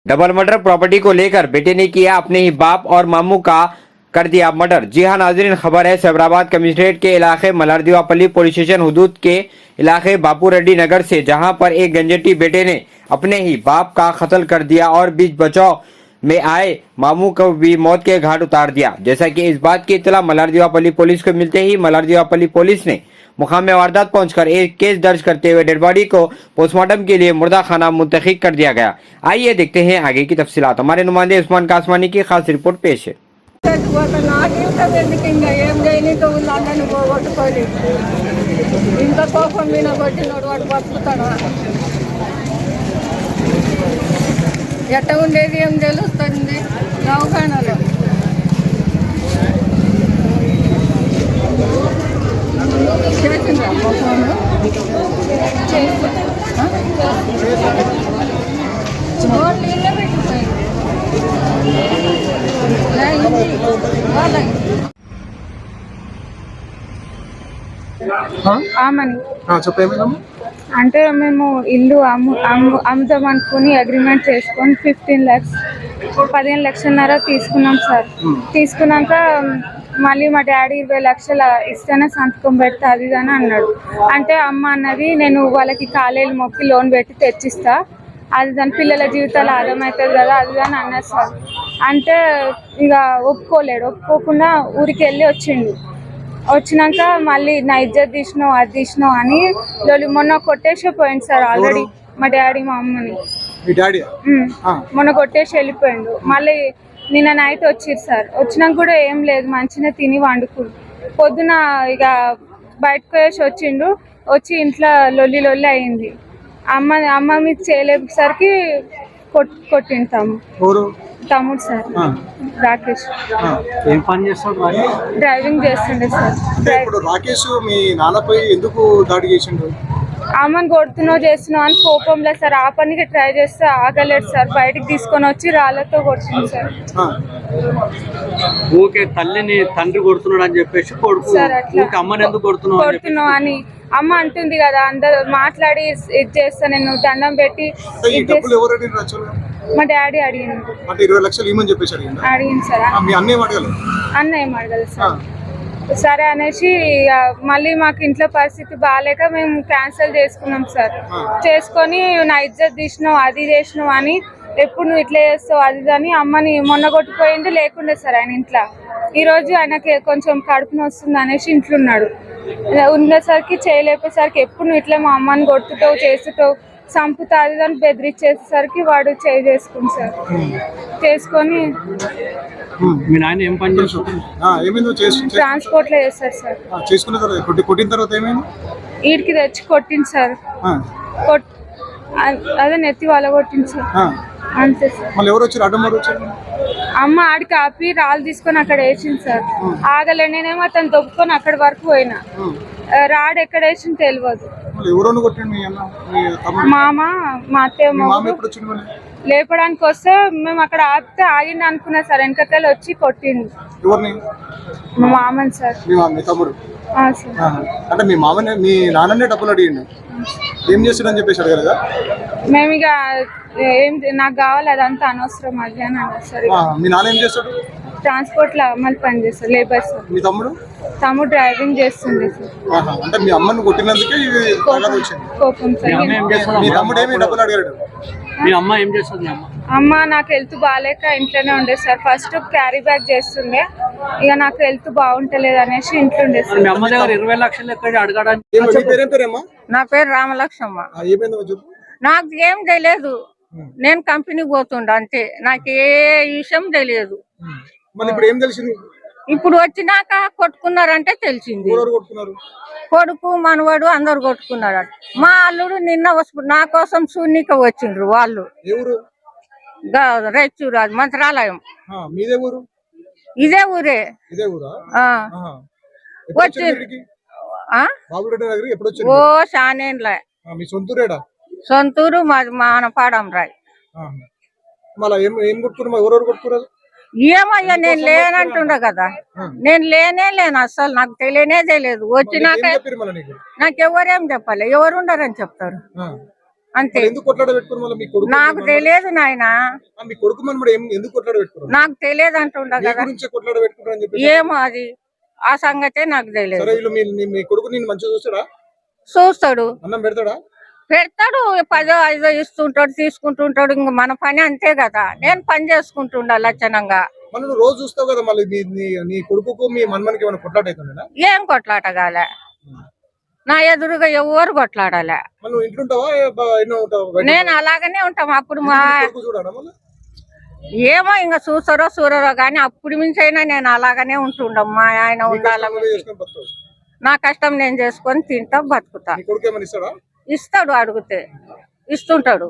Double murder property को लेकर बेटे ने किया अपने ही बाप और मामू का कर दिया मर्डर। जी हां नाजरीन, खबर है सैबराबाद कमिश्नरेट के इलाके मलारदीवापल्ली पुलिस स्टेशन हुदूद के इलाके बापू रेड्डी नगर से, जहां पर एक गंजेटी बेटे ने अपने ही बाप का कत्ल कर दिया और बीच बचाव में आए मामू को भी मौत के घाट उतार दिया। जैसा कि इस बात की इत्तला मलारदीवापल्ली पुलिस को मिलते ही मलारदीवापल्ली पुलिस ने मुकाम में वारदात पहुंचकर एक केस दर्ज करते हुए डेड बॉडी को पोस्टमार्टम के लिए मुर्दा खाना मुंतकिल कर दिया गया। आइए देखते हैं आगे की तफसीलात। हमारे नुमाइंदे उस्मान कासमानी की खास रिपोर्ट पेश है। ఎట్ట ఉండేది ఏం తెలుస్తుంది దవాఖానలో చేసిందా ఫోన్ నీళ్ళే పెట్టిపోయింది ఆమని చెప్పేమేమో అంటే మేము ఇల్లు అమ్ముదాం అనుకుని అగ్రిమెంట్ చేసుకొని 15 lakhs 15 లక్షలన్నర తీసుకున్నాం సార్. తీసుకున్నాక మళ్ళీ మా డాడీ 20 లక్షలు ఇస్తేనే సంతకం పెడతా అది అని అన్నాడు. అంటే అమ్మ అన్నది నేను వాళ్ళకి కాలేలు మొక్కి లోన్ పెట్టి తెచ్చిస్తా, అది దాని పిల్లల జీవితాలు ఆగమవుతుంది కదా అది అని అన్నారు సార్. అంటే ఇక ఒప్పుకోలేడు. ఒప్పుకోకుండా ఊరికి వెళ్ళి వచ్చిండు. వచ్చినాక మళ్ళీ నా ఇజ్జత్ తీసినావు అది తీసినావు అని మొన్న కొట్టేసి పోయింది సార్. ఆల్రెడీ మా డాడీ మా అమ్మని మొన్న కొట్టేసి వెళ్ళిపోయిండు. మళ్ళీ నిన్న నైట్ వచ్చిర్రు సార్. వచ్చినాక కూడా ఏం లేదు, మంచిగా తిని వండుకుండు. పొద్దున ఇక బయటకు వేసి వచ్చిండు. వచ్చి ఇంట్లో లొల్లి అయింది. అమ్మ మీద చేయలేసరికి కొట్టిండు తమ్ముడు సార్ రాకేష్. ఏం పని చేస్తాడు? డ్రైవింగ్ చేస్తుండే సార్. రాకేష్ మీ నాన్నపై ఎందుకు దాడి చేసిండు? అమ్మని కొడుతున్నావు చేస్తున్నావు అని కోపంలో సార్. ఆ పనికి ట్రై చేస్తే ఆగలేడు సార్. బయటకు తీసుకొని వచ్చి రాళ్ళతో కొట్టింది సార్. ఊకే తల్లిని తండ్రి కొడుతున్నాడు అని చెప్పేసి కొడుకు సార్ అట్లా అమ్మని ఎందుకు కొడుతున్నావు అని అమ్మ అంటుంది కదా. అందరు మాట్లాడి ఇది చేస్తా నేను దండం పెట్టి మా డాడీ అడిగింది. 20 లక్షలు ఇవ్వమని చెప్పేసి అడిగింది సార్. అన్న ఏం అడగదు సార్. సరే అనేసి మళ్ళీ మాకు ఇంట్లో పరిస్థితి బాగాలేక మేము క్యాన్సిల్ చేసుకున్నాం సార్. చేసుకొని నా ఇజ్జత్ తీసినావు అది చేసినావు అని, ఎప్పుడు నువ్వు ఇట్లా చేస్తావు అది అని అమ్మని మొన్న కొట్టిపోయింది. లేకుండే సార్ ఆయన ఇంట్లో. ఈరోజు ఆయనకి కొంచెం కడుపున వస్తుంది అనేసి ఇంట్లో ఉన్నాడు. ఉండేసరికి చేయలేకపోయేసరికి ఎప్పుడు నువ్వు ఇట్లా మా అమ్మని కొట్టుతావు చేస్తావు చంపుతా అది అని బెదిరించేసరికి వాడు చేసుకుంది సార్. చేసుకొని ట్రాన్స్పోర్ట్ లో చేస్తారు సార్. వీడికి తెచ్చి కొట్టింది సార్. అదే నెత్తి వాళ్ళ కొట్టింది సార్. అంతే సార్. అమ్మ ఆడికి ఆపి రాళ్ళు తీసుకొని అక్కడ వేసింది సార్. ఆగలే. నేనేమో అతను దొబ్బుకొని అక్కడి వరకు పోయినా. రాడు ఎక్కడ వేసింది తెలియదు. మామ మా అత్తయ్య లేపడానికి వస్తే మేము అక్కడ ఆపితే ఆగింది అనుకున్నా సార్. వెనకతలు వచ్చి కొట్టిండు మా మామని సార్. అంటే మీ మామని మీ నాన్ననే డబ్బులు అడిగిండు. ఏం చేస్తాడని చెప్పేసి అడగారు కదా. మేము ఇక ఏం నాకు కావాలి అదంతా అనవసరం అది అని అన్నారు సార్. మీ నాన్న ఏం చేస్తాడు? ట్రాన్స్పోర్ట్ లో అమ్మలు పని చేస్తారు, లేబర్ సార్. మీ తమ్ముడు డ్రైవింగ్ చేస్తుంది సార్. అంటే మీ అమ్మను కొట్టినందుకే కోపం సార్. మీ తమ్ముడు ఏమి డబ్బులు అడిగాడు? మీ అమ్మ ఏం చేస్తుంది? అమ్మ నాకు హెల్త్ బాగాలేక ఇంట్లోనే ఉండే సార్. ఫస్ట్ క్యారీ బ్యాగ్ చేస్తుండే, ఇక నాకు హెల్త్ బాగుంటలేదు అనేసి ఇంట్లో ఉండే సార్. మీ అమ్మ దగ్గర 20 లక్షలు ఎక్కడ అడగడానికి? నా పేరు రామలక్ష్మమ్మ. నాకు ఏం తెలియదు. నేను కంపెనీకి పోతుండ అంతే. నాకు ఏ విషయం తెలియదు. ఇప్పుడు వచ్చినాక కొట్టుకున్నారంటే తెలిసింది. కొడుకు మనవాడు అందరు కొట్టుకున్నారు. మా అల్లుడు నిన్న నా కోసం చూడనీకి వచ్చిండ్రు వాళ్ళు. రైచూరాజు మంత్రాలయం. ఇదే ఊరే. వచ్చి ఓ షానేన్లే. సొంతూరు మానపాడం రాయ్. ఏమయ్యా నేను లేనంటుండ కదా. నేను లేను అసలు. నాకు తెలియనే తెలియదు. వచ్చినాక నాకు ఎవరేం చెప్పాలి, ఎవరు ఉండరని చెప్తారు. అంతే. మరి ఎందుకు కొట్లాడ పెట్టుకున్నారు మళ్ళీ మీ కొడుకు నాకు తెలియదు నాయన, మీ కొడుకు మనమడు ఎందుకు కొట్లాడ పెట్టుకున్నారు? నాకు తెలియదు అంటుండ మీ కదా. గురించే కొట్లాడ పెట్టుకున్నారు అని చెప్పి. ఏమో అది, ఆ సంగతే నాకు తెలియదు. సరే వీళ్ళు మీ కొడుకు నిన్ను మంచిగా చూస్తాడా? చూస్తాడు, అన్నం పెడతాడా? పెడతాడు, 10 5 ఇస్తుంటాడు, తీసుకుంటుంటాడు. ఇంక మన పని అంతే కదా. నేను పని చేసుకుంటుండా లక్షణంగా. మనం నువ్వు రోజు చూస్తావు కదా, మళ్ళీ నీ కొడుకుకు మీ మన్మనికి ఏమైనా కొట్లాట అవుతుండేనా? ఏం కొట్లాటగాలే, నా ఎదురుగా ఎవరు కొట్లాడాలే. మళ్ళీ నువ్వు ఇంట్లుంటావా ఎన్నో ఉంటావా బయట? నేను అలాగనే ఉంటాం. అప్పుడు మా కొడుకు చూడాలా మళ్ళీ? ఏమో ఇంకా చూసారో చూడరో కానీ అప్పుడు మించైనా నేను అలాగనే ఉంటుండం. మా ఆయన ఉండాల, నువ్వే చేసుకొని బతుకుతావు. నా కష్టం నేను చేసుకొని తింటా బతుకుతా. నీ కొడుకు ఏమైనా ఇస్తాడా? ఇస్తాడు, అడిగితే ఇస్తుంటాడు.